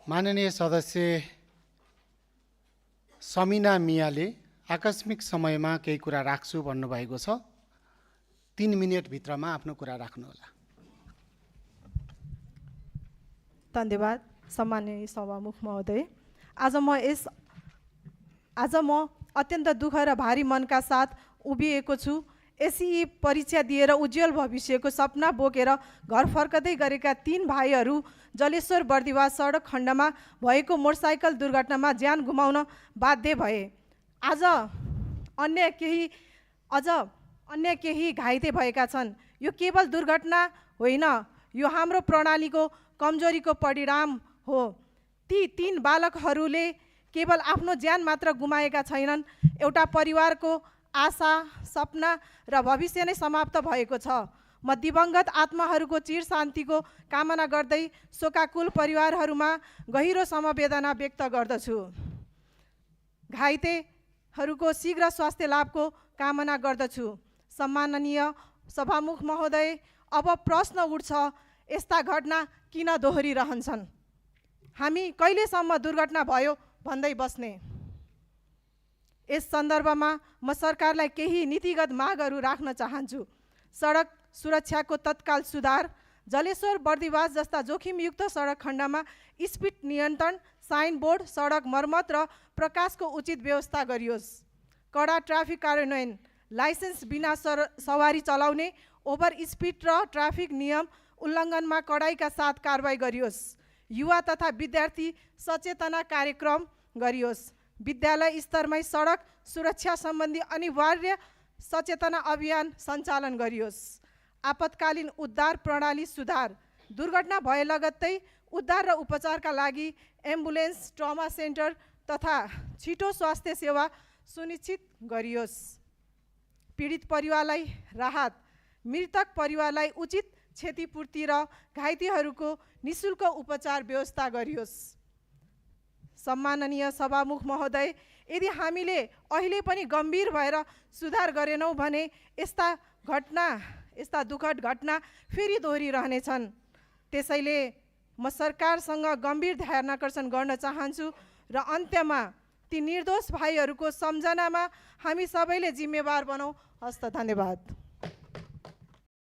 माननीय सदस्य समिना मियाले आकस्मिक समयमा केही कुरा राख्छु भन्नुभएको छ। 3 मिनेटभित्रमा आफ्नो कुरा राख्नुहोला। धन्यवाद सम्माननीय सभामुख महोदय। आज म अत्यन्त दुःख र भारी मनका साथ उभिएको छु। एसई परीक्षा दिएर उज्जवल भविष्यको सपना बोकेर घर फर्कदै गरेका 3 भाइहरू जलेश्वर बर्दिवास सडक खण्डमा भएको मोटरसाइकल दुर्घटनामा ज्यान गुमाउन बाध्य भए। आज अन्य केही घाइते भएका छन्। यो केवल दुर्घटना होइन, यो हाम्रो प्रणालीको कमजोरीको परिणाम हो। ती 3 बालकहरूले केवल आफ्नो ज्यान मात्र गुमाएका छैनन्, एउटा परिवारको आशा, सपना र भविष्य नै समाप्त भएको छ। म दिवंगत आत्माहरूको चिर शान्तिको कामना गर्दै शोकाकुल परिवारहरूमा गहिरो समवेदना व्यक्त गर्दछु। घाइतेहरूको शीघ्र स्वास्थ्य लाभको कामना गर्दछु। सम्माननीय सभामुख महोदय, अब प्रश्न उठ्छ, यस्ता घटना किन दोहोरिरहन्छन्? हामी कहिलेसम्म दुर्घटना भयो भन्दै बस्ने? यस सन्दर्भमा म सरकारलाई केही नीतिगत मागहरू राख्न चाहन्छु। सडक सुरक्षाको तत्काल सुधार, जलेश्वर बर्दिवास जस्ता जोखिमयुक्त सडक खण्डमा स्पिड नियन्त्रण, साइनबोर्ड, सडक मर्मत र प्रकाशको उचित व्यवस्था गरियोस्। कडा ट्राफिक कार्यान्वयन, लाइसेन्स बिना सवारी चलाउने, ओभर स्पिड र ट्राफिक नियम उल्लङ्घनमा कडाइका साथ कारबाही गरियोस्। युवा तथा विद्यार्थी सचेतना कार्यक्रम गरियोस्। विद्यालय स्तरमै सडक सुरक्षा सम्बन्धी अनिवार्य सचेतना अभियान सञ्चालन गरियोस्। आपतकालीन उद्धार प्रणाली सुधार, दुर्घटना भए लगत्तै उद्धार र उपचारका लागि एम्बुलेन्स, ट्रमा सेन्टर तथा छिटो स्वास्थ्य सेवा सुनिश्चित गरियोस्। पीडित परिवारलाई राहत, मृतक परिवारलाई उचित क्षतिपूर्ति र घाइतेहरूको निःशुल्क उपचार व्यवस्था गरियोस्। सम्माननीय सभामुख महोदय, यदि हामीले अहिले पनि गम्भीर भएर सुधार गरेनौँ भने यस्ता दुःखद घटना फेरि दोहोरिरहनेछन्। त्यसैले म सरकारसँग गम्भीर ध्यानाकर्षण गर्न चाहन्छु र अन्त्यमा ती निर्दोष भाइहरूको सम्झनामा हामी सबैले जिम्मेवार बनौँ। हस्त, धन्यवाद।